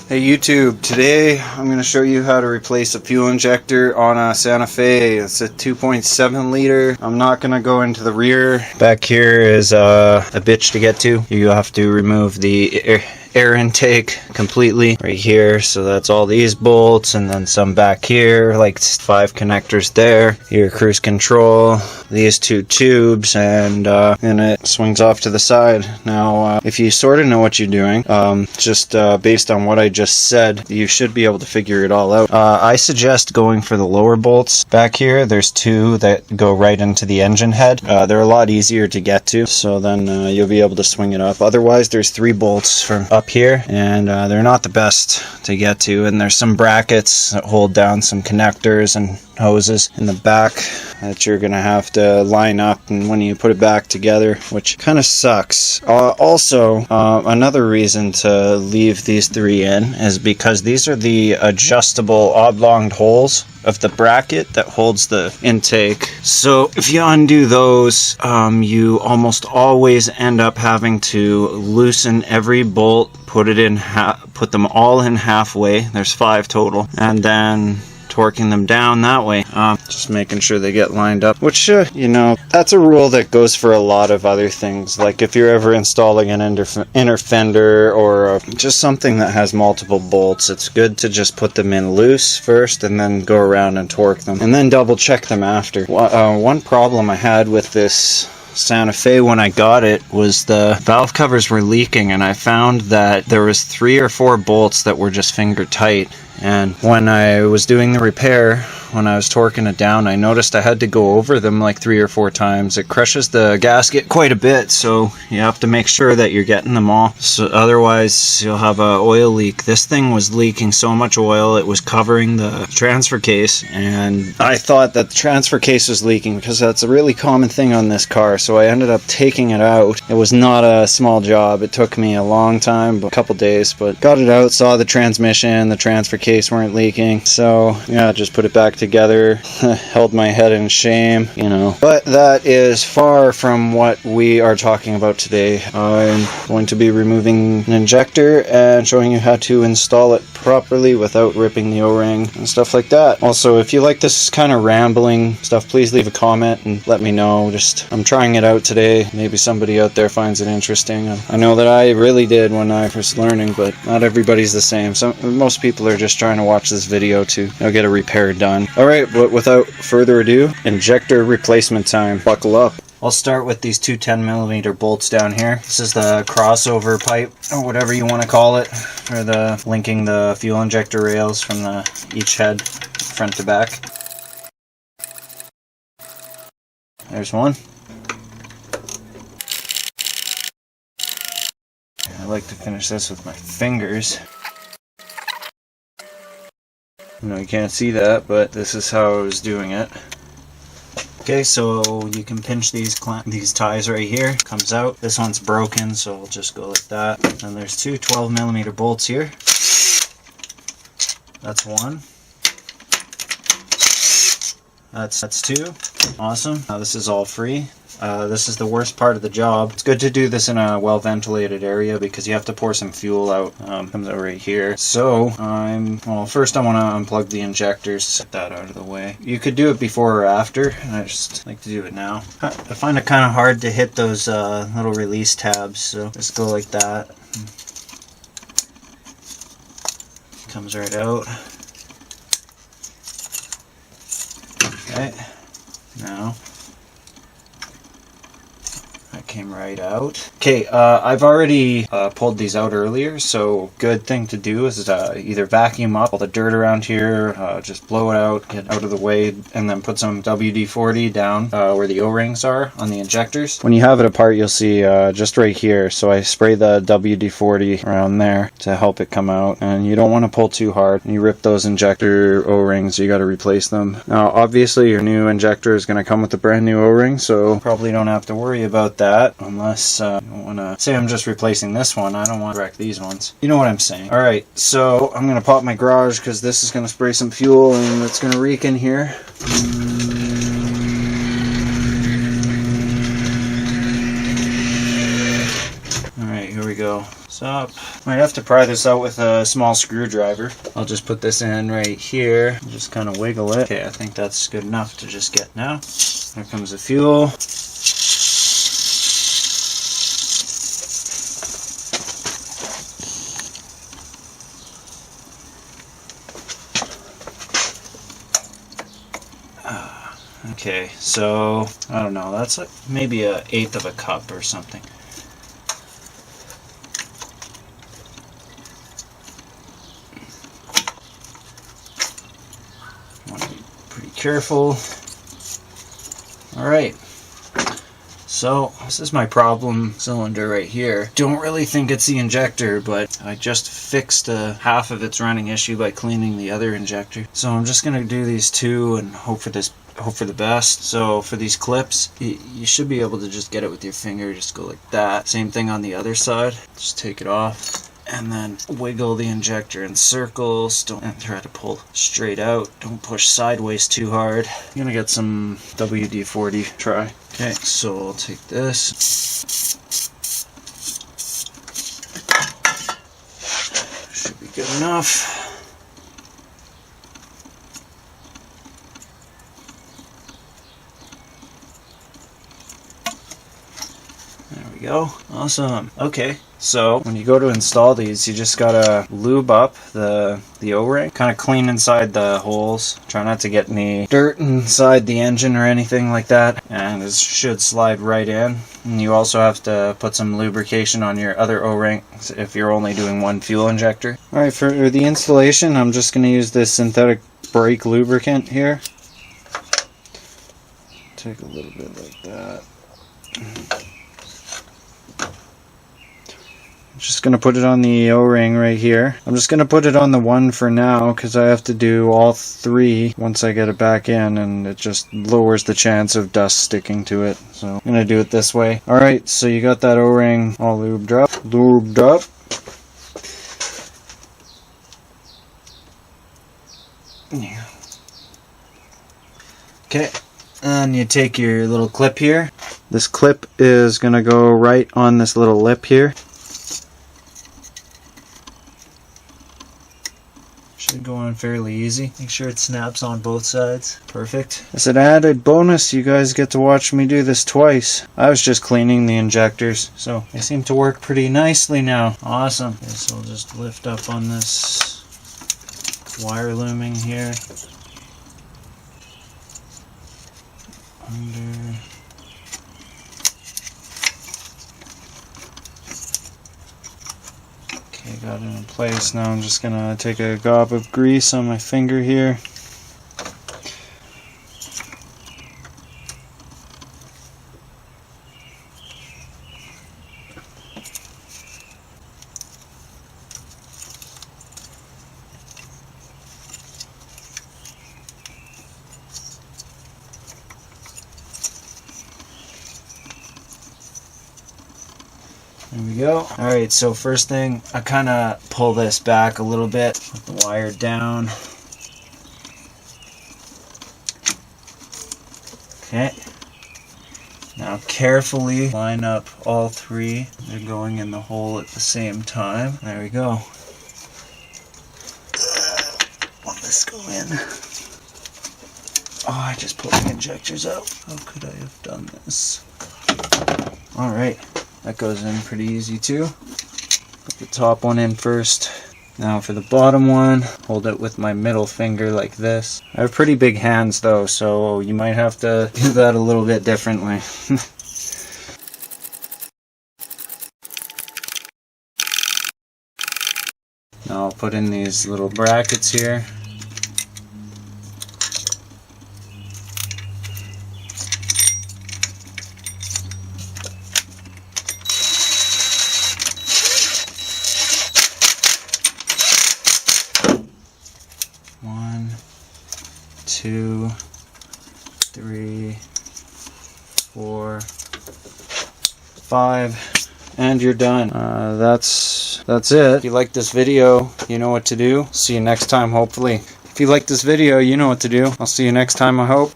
Hey YouTube, today I'm going to show you how to replace a fuel injector on a Santa Fe. It's a 2.7 liter. I'm not going to go into the rear. Back here is a bitch to get to. You have to remove the air intake completely right here, so that's all these bolts, and then some back here, like 5 connectors there, your cruise control, these 2 tubes, and then it swings off to the side. Now if you sort of know what you're doing, just based on what I just said, you should be able to figure it all out. I suggest going for the lower bolts. Back here there's 2 that go right into the engine head. They're a lot easier to get to, so then you'll be able to swing it up. Otherwise there's 3 bolts from up here, and they're not the best to get to, and there's some brackets that hold down some connectors and hoses in the back that you're gonna have to line up, and when you put it back together, which kind of sucks. Also, another reason to leave these 3 in is because these are the adjustable oblong holes of the bracket that holds the intake. So if you undo those, you almost always end up having to loosen every bolt, put them all in halfway. There's 5 total, and then torquing them down that way, just making sure they get lined up, which you know, that's a rule that goes for a lot of other things. Like if you're ever installing an inner fender or just something that has multiple bolts, it's good to just put them in loose first and then go around and torque them and then double check them after. One problem I had with this Santa Fe when I got it was the valve covers were leaking, and I found that there was 3 or 4 bolts that were just finger tight. And when I was doing the repair, when I was torquing it down, I noticed I had to go over them like 3 or 4 times. It crushes the gasket quite a bit, so you have to make sure that you're getting them all. So otherwise you'll have an oil leak. This thing was leaking so much oil, it was covering the transfer case, and I thought that the transfer case was leaking because that's a really common thing on this car, so I ended up taking it out. It was not a small job. It took me a long time, a couple days, but got it out, saw the transmission, the transfer case weren't leaking, so yeah, just put it back together. Held my head in shame, you know. But that is far from what we are talking about today. I'm going to be removing an injector and showing you how to install it properly without ripping the O-ring and stuff like that. Also, if you like this kind of rambling stuff, please leave a comment and let me know. I'm trying it out today. Maybe somebody out there finds it interesting. I know that I really did when I was learning, but not everybody's the same. Most people are just trying to watch this video to get a repair done. Alright, but without further ado, injector replacement time. Buckle up. I'll start with these 2 10mm bolts down here. This is the crossover pipe, or whatever you want to call it, for the linking the fuel injector rails from each head, front to back. There's one. I like to finish this with my fingers. You know, you can't see that, but this is how I was doing it. Okay, so you can pinch these ties right here. Comes out. This one's broken, so I'll just go like that. And there's 2 12mm bolts here. That's 1. That's 2. Awesome. Now this is all free. This is the worst part of the job. It's good to do this in a well-ventilated area because you have to pour some fuel out. Comes out right here. So, first I want to unplug the injectors. Get that out of the way. You could do it before or after. I just like to do it now. I find it kind of hard to hit those little release tabs, so just go like that. Comes right out. Okay. Now, came right out. Okay, I've already pulled these out earlier, so good thing to do is either vacuum up all the dirt around here, just blow it out, get out of the way, and then put some WD-40 down where the O-rings are on the injectors. When you have it apart, you'll see just right here, so I spray the WD-40 around there to help it come out, and you don't want to pull too hard. When you rip those injector O-rings, you got to replace them. Now, obviously, your new injector is going to come with a brand new O-ring, so probably don't have to worry about that. Unless you don't want to say I'm just replacing this one. I don't want to wreck these ones. You know what I'm saying. Alright, so I'm going to pop my garage because this is going to spray some fuel and it's going to reek in here. Alright, here we go. go. Stop. Might have to pry this out with a small screwdriver. I'll just put this in right here. Just kind of wiggle it. Okay, I think that's good enough to just get now. There comes the fuel. Okay, so I don't know, that's like maybe 1/8 of a cup or something. Want to be pretty careful. Alright, so this is my problem cylinder right here. Don't really think it's the injector, but I just fixed half of its running issue by cleaning the other injector. So I'm just gonna do these two and hope for the best. So for these clips, you should be able to just get it with your finger, just go like that. Same thing on the other side. Just take it off and then wiggle the injector in circles. Don't try to pull straight out. Don't push sideways too hard. I'm gonna get some WD-40 try. Okay, so I'll take this. Should be good enough. There we go. Awesome. Okay, so when you go to install these, you just gotta lube up the O-ring. Kind of clean inside the holes. Try not to get any dirt inside the engine or anything like that. And this should slide right in. And you also have to put some lubrication on your other O-rings if you're only doing one fuel injector. Alright, for the installation, I'm just gonna use this synthetic brake lubricant here. Take a little bit like that. Just gonna put it on the O-ring right here. I'm just gonna put it on the one for now because I have to do all three once I get it back in, and it just lowers the chance of dust sticking to it. So I'm gonna do it this way. Alright, so you got that O-ring all lubed up. Yeah. Okay, and you take your little clip here. This clip is gonna go right on this little lip here. Should go on fairly easy. Make sure it snaps on both sides. Perfect. As an added bonus, you guys get to watch me do this twice. I was just cleaning the injectors, so they seem to work pretty nicely now. Awesome. Okay, so I'll just lift up on this wire looming here. Under. Okay, got it in place. Now I'm just gonna take a gob of grease on my finger here. There we go. Alright, so first thing, I kind of pull this back a little bit, put the wire down. Okay. Now carefully line up all three. They're going in the hole at the same time. There we go. Let this go in. Oh, I just pulled the injectors out. How could I have done this? Alright. That goes in pretty easy too. Put the top one in first. Now for the bottom one, hold it with my middle finger like this. I have pretty big hands though, so you might have to do that a little bit differently. Now I'll put in these little brackets here. One, two, three, four, five, and you're done. That's it. If you like this video, you know what to do. See you next time, hopefully. If you like this video, you know what to do. I'll see you next time, I hope.